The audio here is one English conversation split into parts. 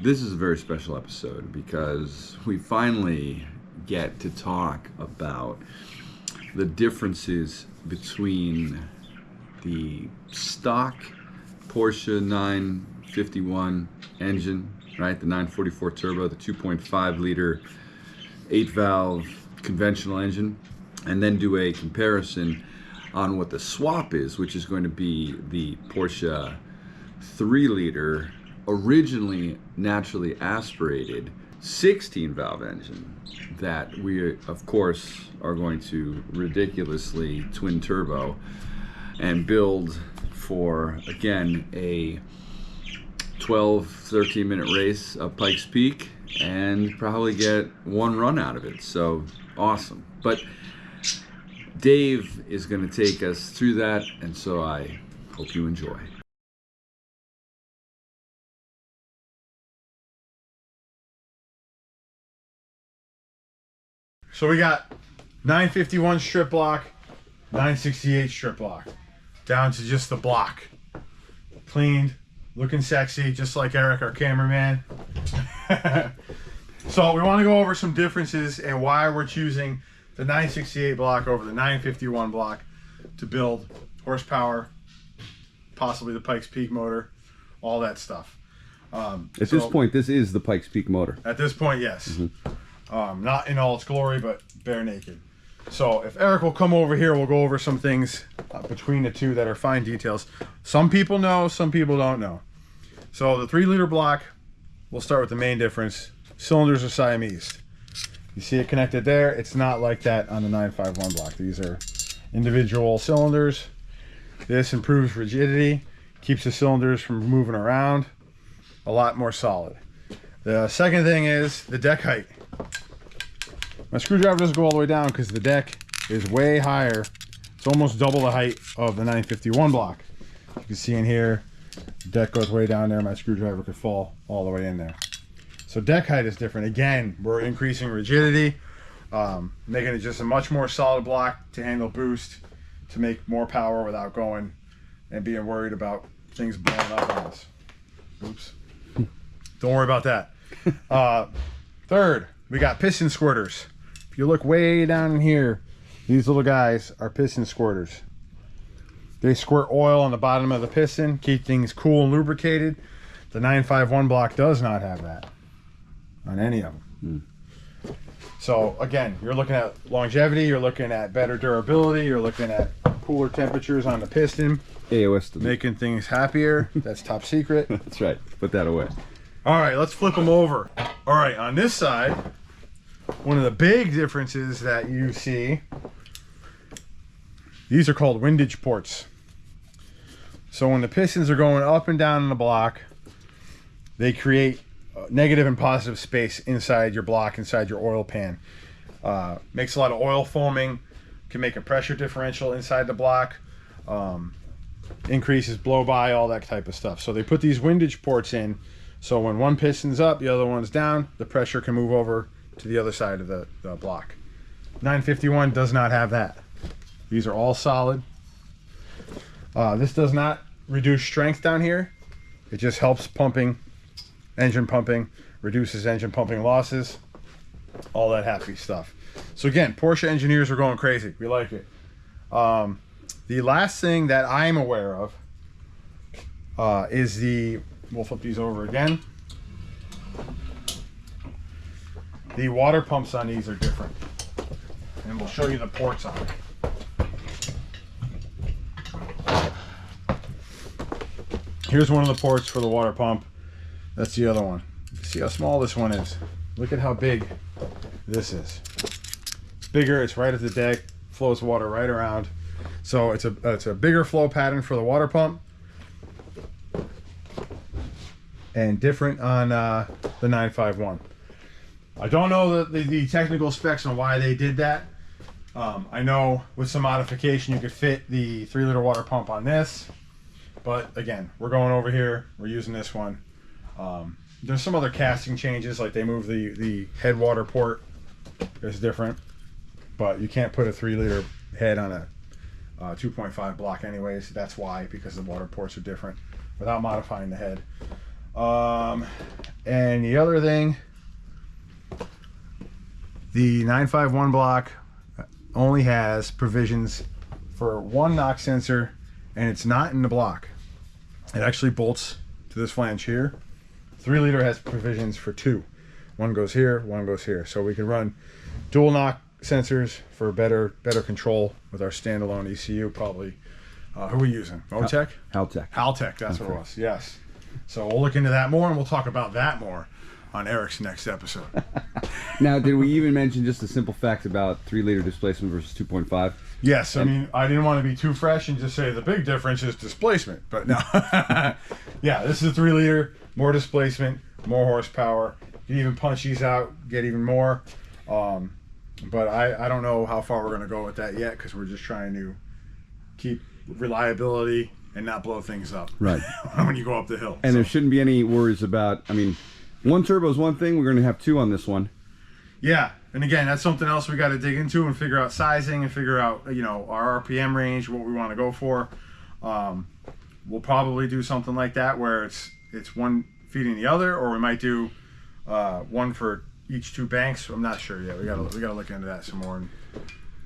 This is a very special episode because we finally get to talk about the differences between the stock Porsche 951 engine, right? The 944 turbo, the 2.5 liter 8-valve conventional engine, and then do a comparison on what the swap is, which is going to be the Porsche 3-liter, originally naturally aspirated 16-valve engine that we, of course, are going to ridiculously twin turbo and build for, again, a 12-13 minute race up Pikes Peak and probably get one run out of it. So awesome. But Dave is going to take us through that, and so I hope you enjoy. So we got 951 strip block, 968 strip block, down to just the block. Cleaned, looking sexy, just like Eric, our cameraman. So we want to go over some differences and why we're choosing the 968 block over the 951 block to build horsepower, possibly the Pikes Peak motor, all that stuff. At this point, this is the Pikes Peak motor. At this point, yes. Mm-hmm. Not in all its glory, but bare naked. So if Eric will come over here, we'll go over some things between the two that are fine details. Some people know, some people don't know. So the 3-liter block, we'll start with the main difference. Cylinders are Siamese. You see it connected there. It's not like that on the 951 block. These are individual cylinders. This improves rigidity, keeps the cylinders from moving around, a lot more solid. The second thing is the deck height. My screwdriver doesn't go all the way down because the deck is way higher. It's almost double the height of the 951 block. You can see in here, the deck goes way down there. My screwdriver could fall all the way in there. So deck height is different. Again, we're increasing rigidity, making it just a much more solid block to handle boost, to make more power without going and being worried about things blowing up on us. Oops. Don't worry about that. Third, we got piston squirters. If you look way down in here, these little guys are piston squirters. They squirt oil on the bottom of the piston, keep things cool and lubricated. The 951 block does not have that on any of them. So again, you're looking at longevity, you're looking at better durability, you're looking at cooler temperatures on the piston. AOS making things happier. That's top secret. That's right. Put that away. All right, let's flip them over. All right, on this side, one of the big differences that you see, these are called windage ports. So when the pistons are going up and down in the block, they create negative and positive space inside your block, inside your oil pan. Makes a lot of oil foaming, can make a pressure differential inside the block, increases blow by, all that type of stuff. So they put these windage ports in, so when one piston's up, the other one's down, the pressure can move over to the other side of the block. 951 does not have that. These are all solid. This does not reduce strength down here. It just helps pumping, engine pumping, reduces engine pumping losses, all that happy stuff. So again, Porsche engineers are going crazy. We like it. The last thing that I'm aware of is we'll flip these over again. The water pumps on these are different, and we'll show you the ports on it. Here's one of the ports for the water pump. That's the other one. See how small this one is. Look at how big this is. It's bigger, it's right at the deck, flows water right around. So it's a bigger flow pattern for the water pump, and different on the 951. I don't know the technical specs on why they did that. I know with some modification you could fit the 3-liter water pump on this, but again, we're going over here, we're using this one. There's some other casting changes, like they moved the head water port is different, but you can't put a 3-liter head on a 2.5 block anyways. That's why, because the water ports are different, without modifying the head. And the other thing, the 951 block only has provisions for one knock sensor, and it's not in the block. It actually bolts to this flange here. 3 liter has provisions for 2. One goes here, one goes here. So we can run dual knock sensors for better control with our standalone ECU. Probably, who are we using? Motec? Haltech. Haltech, that's what it was, yes. So we'll look into that more, and we'll talk about that more on Eric's next episode. Now, did we even mention just the simple fact about 3 liter displacement versus 2.5? Yes, I mean, I didn't want to be too fresh and just say the big difference is displacement, but no. Yeah, this is a 3 liter, more displacement, more horsepower. You can even punch these out, get even more. But I don't know how far we're going to go with that yet, because we're just trying to keep reliability and not blow things up. Right. When you go up the hill. And there shouldn't be any worries about, I mean, one turbo is one thing, we're going to have 2 on this one. Yeah, and again, that's something else we got to dig into and figure out sizing and figure out, you know, our RPM range, what we want to go for. We'll probably do something like that where it's one feeding the other, or we might do one for each 2 banks. I'm not sure yet. We gotta look into that some more and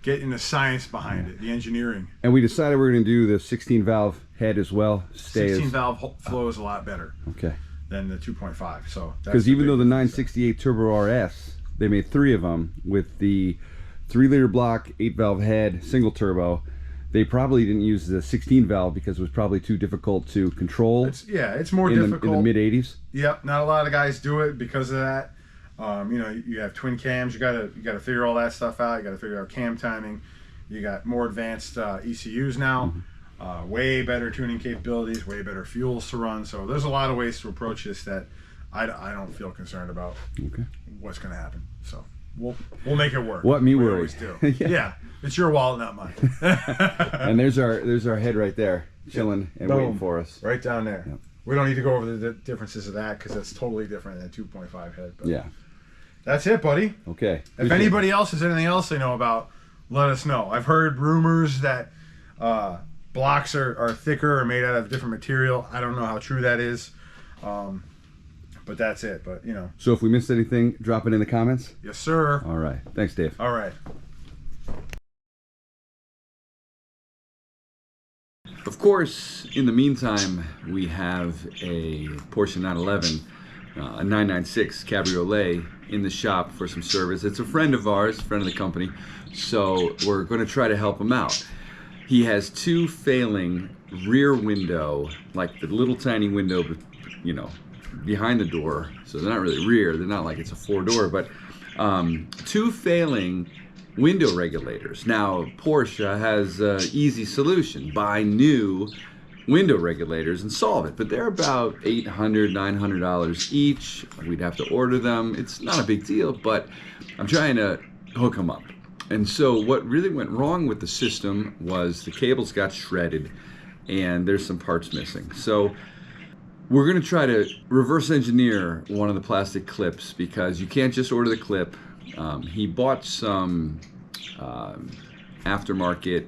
get in the science behind it, the engineering. And we decided we're going to do the 16 valve head as well. 16 valve flow is a lot better. Okay. Than the 2.5. So because even though the 968 Turbo RS, they made 3 of them with the 3 liter block, 8 valve head, single turbo. They probably didn't use the 16 valve because it was probably too difficult to control. It's more difficult in the mid 80s. Yep, not a lot of guys do it because of that. You know, you have twin cams. You gotta figure all that stuff out. You gotta figure out cam timing. You got more advanced ECUs now. Mm-hmm. Way better tuning capabilities, way better fuels to run. So there's a lot of ways to approach this that I don't feel concerned about what's going to happen. So we'll make it work. What me we worry. Always do. Yeah, it's your wallet, not mine. And there's our head right there, chilling and waiting for us. Right down there. Yep. We don't need to go over the differences of that because that's totally different than a 2.5 head. But yeah. That's it, buddy. Okay. If anybody else has anything else they know about, let us know. I've heard rumors that blocks are thicker or made out of different material. I don't know how true that is. But that's it. But, you know. So if we missed anything, drop it in the comments. Yes, sir. All right. Thanks, Dave. All right. Of course, in the meantime, we have a Porsche 911, a 996 Cabriolet in the shop for some service. It's a friend of ours, friend of the company, so we're going to try to help him out. He has 2 failing rear window, like the little tiny window, you know, behind the door. So they're not really rear. They're not like it's a 4-door, but 2 failing window regulators. Now, Porsche has an easy solution. Buy new window regulators and solve it. But they're about $800, $900 each. We'd have to order them. It's not a big deal, but I'm trying to hook them up. And so what really went wrong with the system was the cables got shredded and there's some parts missing. So we're going to try to reverse engineer one of the plastic clips because you can't just order the clip. He bought some aftermarket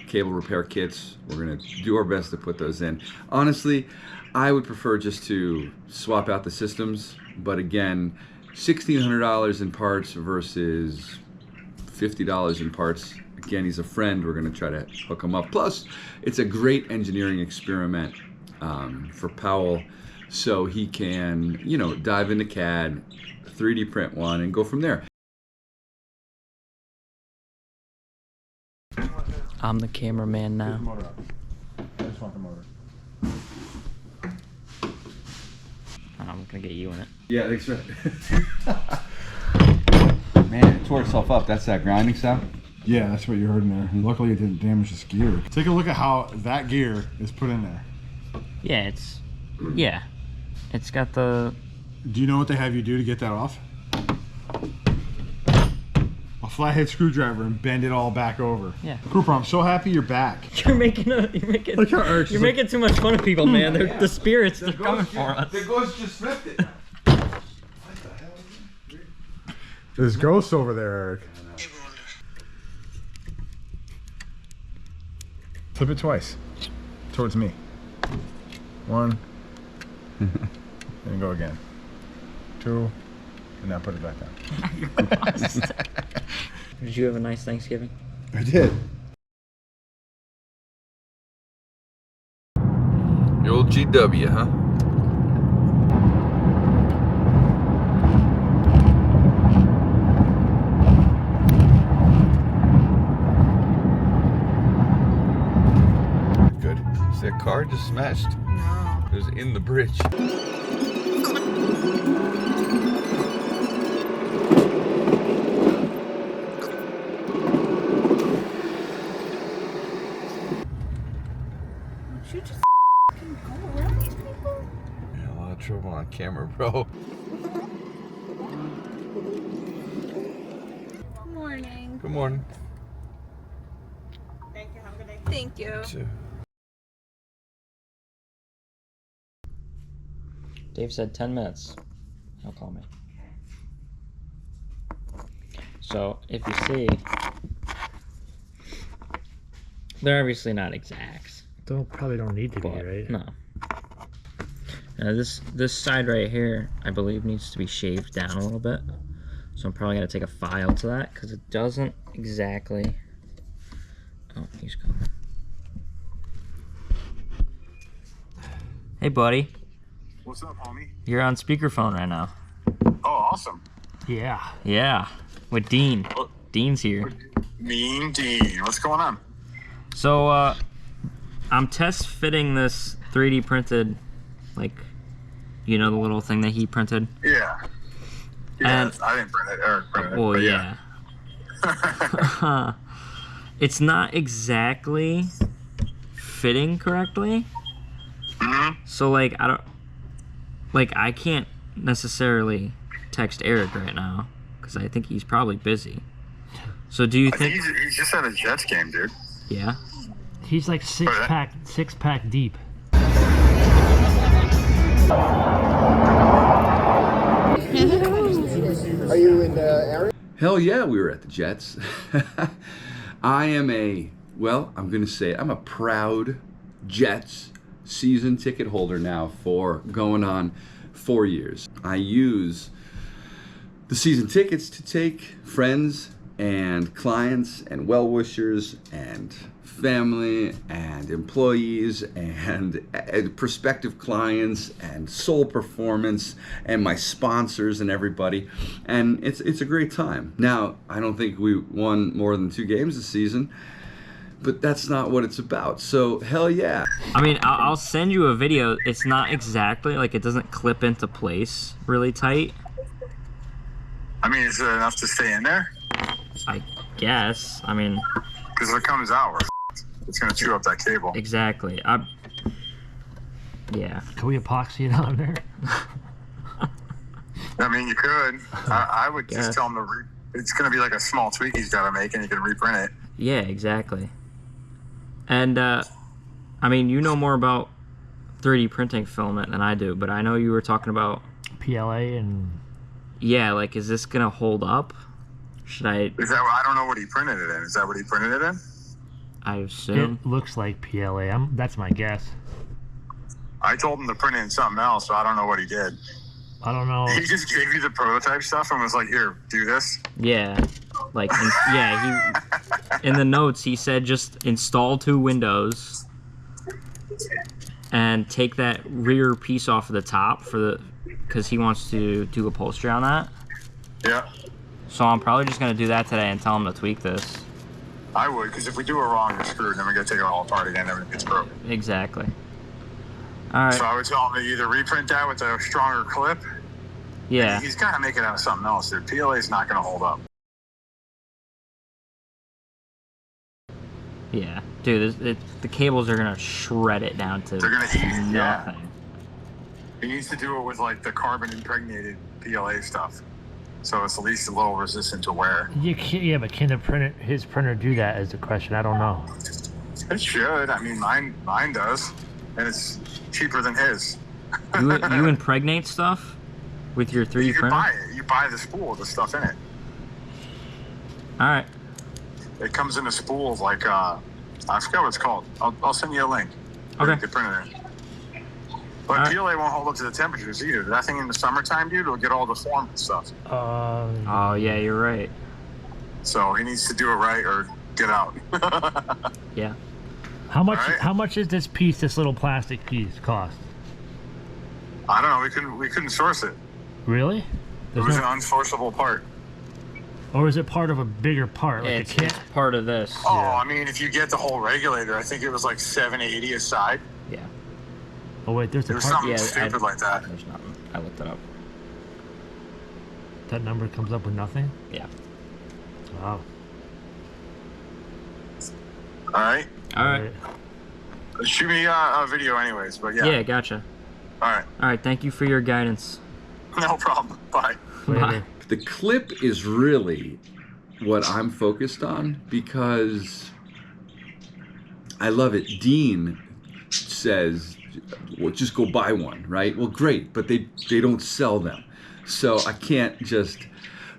cable repair kits. We're going to do our best to put those in. Honestly, I would prefer just to swap out the systems, but again, $1,600 in parts versus $50 in parts. Again, he's a friend. We're going to try to hook him up. Plus, it's a great engineering experiment for Powell, so he can, you know, dive into CAD, 3D print one, and go from there. I'm the cameraman now. Motor up. I just want the motor. I'm gonna get you in it. Yeah, thanks for Man, it tore itself up. That's that grinding sound? Yeah, that's what you heard in there. Luckily, it didn't damage this gear. Take a look at how that gear is put in there. Yeah, it's got the. Do you know what they have you do to get that off? A flathead screwdriver and bend it all back over. Yeah. Cooper, I'm so happy you're back. You're making Look how Eric's you're making too much fun of people, man. They're the spirits. They're coming for us. The ghost just flipped it. There's ghosts over there, Eric. Flip it twice. Towards me. 1, and go again. 2, and now put it back down. Did you have a nice Thanksgiving? I did. The old GW, huh? Good. Is that car just smashed? No. It was in the bridge. Trouble on camera, bro. Good morning. Good morning. Thank you. Have a good day. Thank you. Too. Dave said 10 minutes. He'll call me. So, if you see, they're obviously not exacts. Probably don't need to be, But, right? no. Now this side right here, I believe, needs to be shaved down a little bit. So I'm probably going to take a file to that because it doesn't exactly... Oh, he's coming. Hey, buddy. What's up, homie? You're on speakerphone right now. Oh, awesome. Yeah. Yeah, with Dean. Dean's here. Mean Dean. What's going on? So, I'm test fitting this 3D printed, like, you know, the little thing that he printed? Yeah. And, I didn't print it. Eric printed it. well, yeah. It's not exactly fitting correctly. Mm-hmm. So, like, I can't necessarily text Eric right now because I think he's probably busy. So, do you think he's just at a Jets game, dude? Yeah. He's like six pack deep. Are you in the area? Hell yeah, we were at the Jets. I'm going to say it, I'm a proud Jets season ticket holder now for going on 4 years. I use the season tickets to take friends and clients and well-wishers and family and employees and prospective clients and Soul Performance and my sponsors and everybody, and it's a great time. Now, I don't think we won more than 2 games this season, but that's not what it's about. So hell yeah. I mean, I'll send you a video. It's not exactly, like, it doesn't clip into place really tight. I mean, is it enough to stay in there? I guess. I mean, because if it comes out, it's going to chew up that cable. Exactly. Yeah. Can we epoxy it on there? I mean, you could. I would just tell him it's going to be like a small tweak he's got to make, and you can reprint it. Yeah, exactly. And, I mean, you know more about 3D printing filament than I do, but I know you were talking about... PLA and... Yeah, like, is this going to hold up? Should I... I don't know what he printed it in. Is that what he printed it in? I assume. It looks like PLA. That's my guess. I told him to print it in something else, so I don't know what he did. I don't know. He just gave you the prototype stuff and was like, here, do this? Yeah. Like, in the notes, he said just install 2 windows and take that rear piece off of the top because he wants to do upholstery on that. Yeah. So I'm probably just going to do that today and tell him to tweak this. I would, because if we do it wrong, we're screwed. Then we got to take it all apart again. Everything gets broken. Exactly. All right. So I would tell him to either reprint that with a stronger clip. Yeah. He's got to make it out of something else, dude. PLA is not going to hold up. Yeah. Dude, the cables are going to shred it down to They're going to eat it, nothing. yeah. He needs to do it with, like, the carbon-impregnated PLA stuff. So it's at least a little resistant to wear. Yeah, but can his printer do that is the question. I don't know. It should. I mean, mine does. And it's cheaper than his. You impregnate stuff with your 3D printer? Buy it. You buy the spool with the stuff in it. All right. It comes in a spool of, like, I forgot what it's called. I'll send you a link. Okay. You can print it in. But PLA won't hold up to the temperatures either. That thing in the summertime, dude, will get all deformed and stuff. Oh yeah, you're right. So he needs to do it right or get out. Yeah. How much? All right. How much is this piece? This little plastic piece cost? I don't know. We couldn't source it. Really? It was an unsourceable part. Or is it part of a bigger part? Like It's part of this. Oh, I mean, if you get the whole regulator, I think it was like $780 a side. Yeah. Oh wait, there's It a was part. something Yeah, stupid like that. There's nothing. I looked it up. That number comes up with nothing. Yeah. Wow. All right. All right. Shoot me a video anyways, but yeah. Yeah, gotcha. All right. All right. Thank you for your guidance. No problem. Bye. Later. The clip is really what I'm focused on because I love it. Dean says, well, just go buy one, right? Well, great, but they don't sell them. So I can't just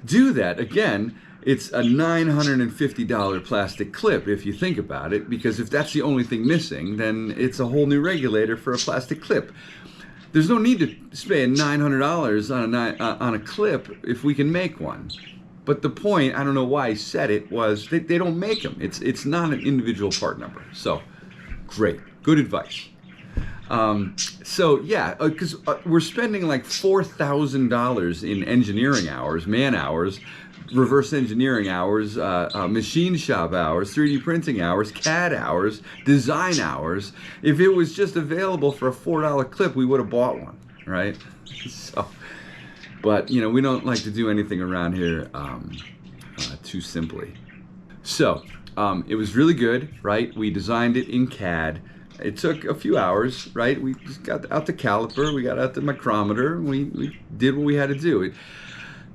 do that. Again, it's a $950 plastic clip if you think about it, because if that's the only thing missing, then it's a whole new regulator for a plastic clip. There's no need to spend $900 on a clip if we can make one. But the point, I don't know why I said it, was they don't make them. It's not an individual part number. So, great. Good advice. So, yeah, because we're spending like $4,000 in engineering hours, man hours, reverse engineering hours, machine shop hours, 3D printing hours, CAD hours, design hours. If it was just available for a $4 clip, we would have bought one, right? So, but you know, we don't like to do anything around here too simply. So, it was really good, right? We designed it in CAD. It took a few hours, right? We just got out the caliper, we got out the micrometer, we did what we had to do.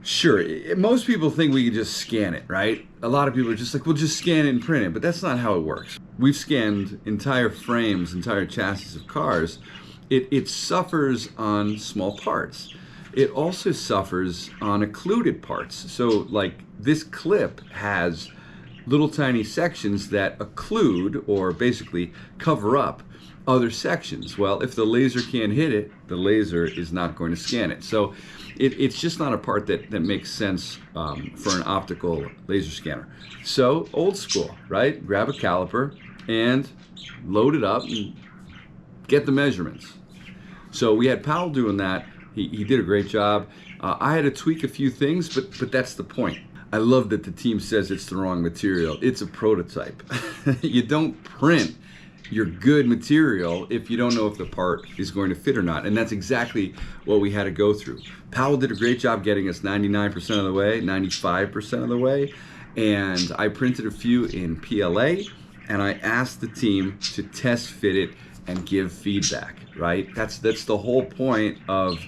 Sure, most people think we can just scan it, right? A lot of people are just like, well, just scan it and print it, but that's not how it works. We've scanned entire frames, entire chassis of cars. It suffers on small parts. It also suffers on occluded parts. So like this clip has little tiny sections that occlude or basically cover up other sections. Well, if the laser can't hit it, the laser is not going to scan it. So it's just not a part that makes sense for an optical laser scanner. So old school, right? Grab a caliper and load it up and get the measurements. So we had Powell doing that. He did a great job. I had to tweak a few things, but that's the point. I love that the team says it's the wrong material. It's a prototype. You don't print your good material if you don't know if the part is going to fit or not. And that's exactly what we had to go through. Powell did a great job getting us 99% of the way, 95% of the way. And I printed a few in PLA, and I asked the team to test fit it and give feedback, right? That's the whole point of,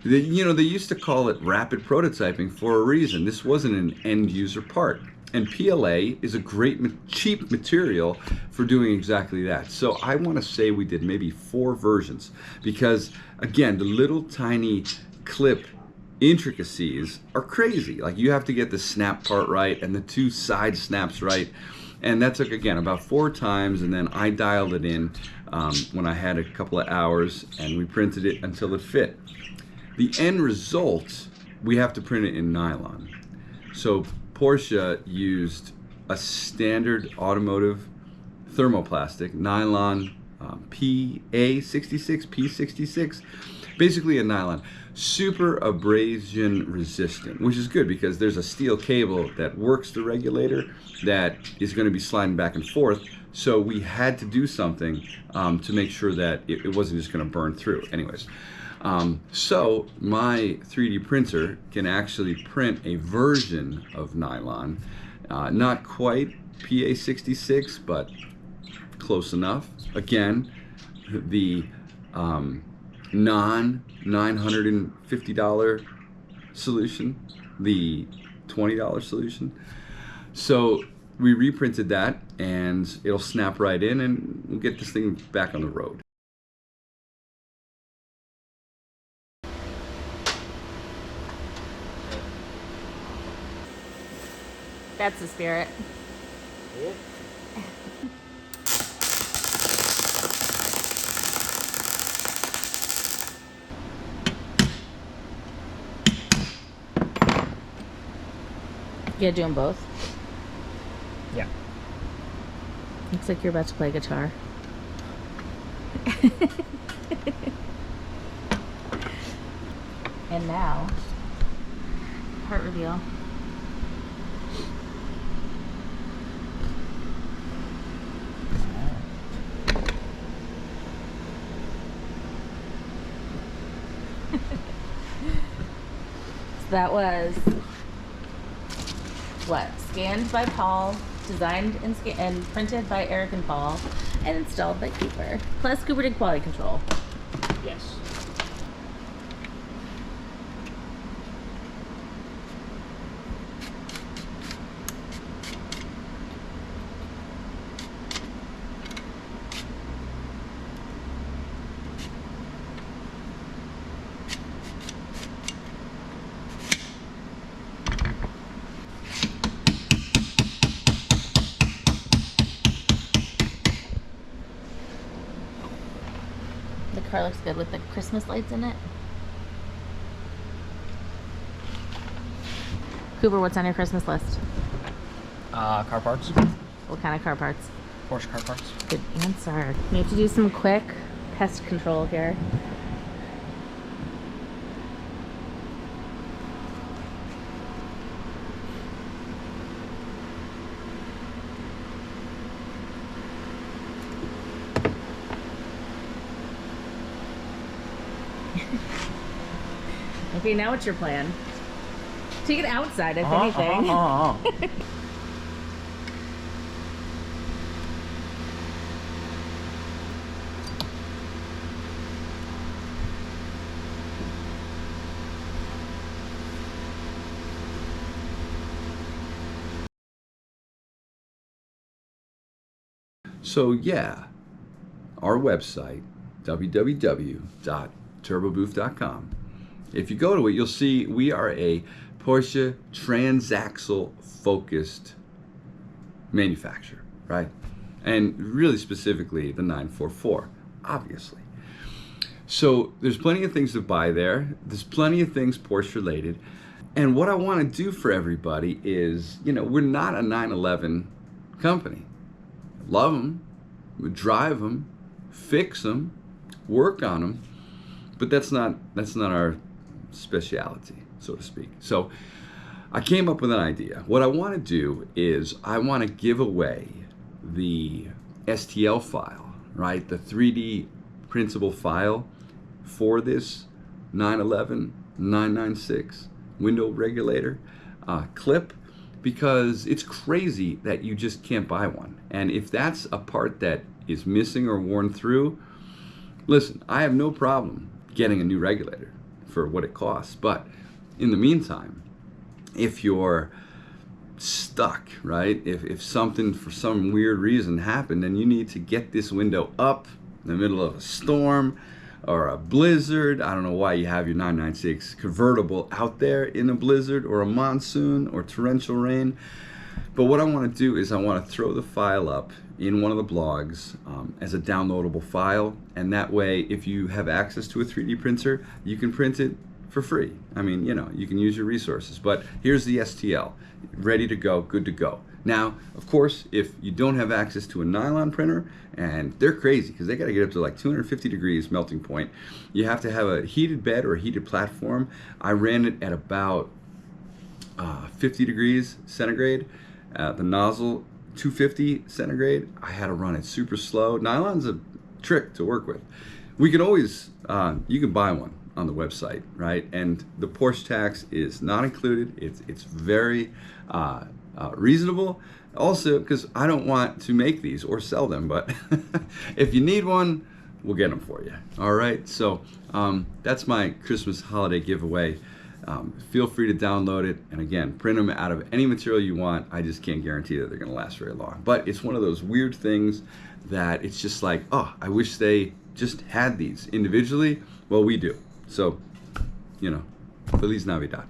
you know, they used to call it rapid prototyping for a reason. This wasn't an end user part. And PLA is a great cheap material for doing exactly that. So I want to say we did maybe 4 versions because, again, the little tiny clip intricacies are crazy. Like you have to get the snap part right and the 2 side snaps right. And that took, again, about 4 times, and then I dialed it in when I had a couple of hours, and we printed it until it fit. The end result, we have to print it in nylon. So Porsche used a standard automotive thermoplastic, nylon P66, basically a nylon. Super abrasion resistant, which is good because there's a steel cable that works the regulator that is going to be sliding back and forth. So we had to do something to make sure that it wasn't just going to burn through. Anyways. So my 3D printer can actually print a version of nylon, not quite PA66, but close enough. Again, the non-$950 solution, the $20 solution. So we reprinted that, and it'll snap right in, and we'll get this thing back on the road. That's the spirit. You gotta do them both. Yeah. Looks like you're about to play guitar. And now, part reveal. So that was what? Scanned by Paul, designed and printed by Eric and Paul, and installed by Cooper. Plus Cooper did quality control. Yes. The car looks good with the Christmas lights in it. Cooper, what's on your Christmas list? Car parts. What kind of car parts? Porsche car parts. Good answer. We have to do some quick pest control here. Okay, now what's your plan? Take it outside, if anything. So yeah, our website, www.turboboof.com. If you go to it, you'll see we are a Porsche transaxle focused manufacturer, right? And really specifically the 944, obviously. So there's plenty of things to buy there. There's plenty of things Porsche related. And what I want to do for everybody is, you know, we're not a 911 company. Love them, drive them, fix them, work on them, but that's not our specialty, so to speak. So I came up with an idea. What I want to do is I want to give away the STL file, right? The 3D printable file for this 911 996 window regulator clip, because it's crazy that you just can't buy one. And if that's a part that is missing or worn through, listen, I have no problem getting a new regulator for what it costs. But in the meantime, if you're stuck, right? If something for some weird reason happened and you need to get this window up in the middle of a storm or a blizzard, I don't know why you have your 996 convertible out there in a blizzard or a monsoon or torrential rain. But what I want to do is I want to throw the file up in one of the blogs as a downloadable file, and that way if you have access to a 3D printer, you can print it for free. I mean, you know, you can use your resources. But here's the STL, ready to go, good to go. Now, of course, if you don't have access to a nylon printer, and they're crazy because they got to get up to like 250 degrees melting point, you have to have a heated bed or a heated platform. I ran it at about 50 degrees centigrade. The nozzle 250 centigrade. I had to run it super slow. Nylon's a trick to work with. We can always, you can buy one on the website, right? And the Porsche tax is not included. It's very reasonable. Also, because I don't want to make these or sell them, but if you need one, we'll get them for you. All right, so that's my Christmas holiday giveaway. Feel free to download it, and again, print them out of any material you want. I just can't guarantee that they're going to last very long. But it's one of those weird things that it's just like, oh, I wish they just had these individually. Well, we do. So, you know, Feliz Navidad.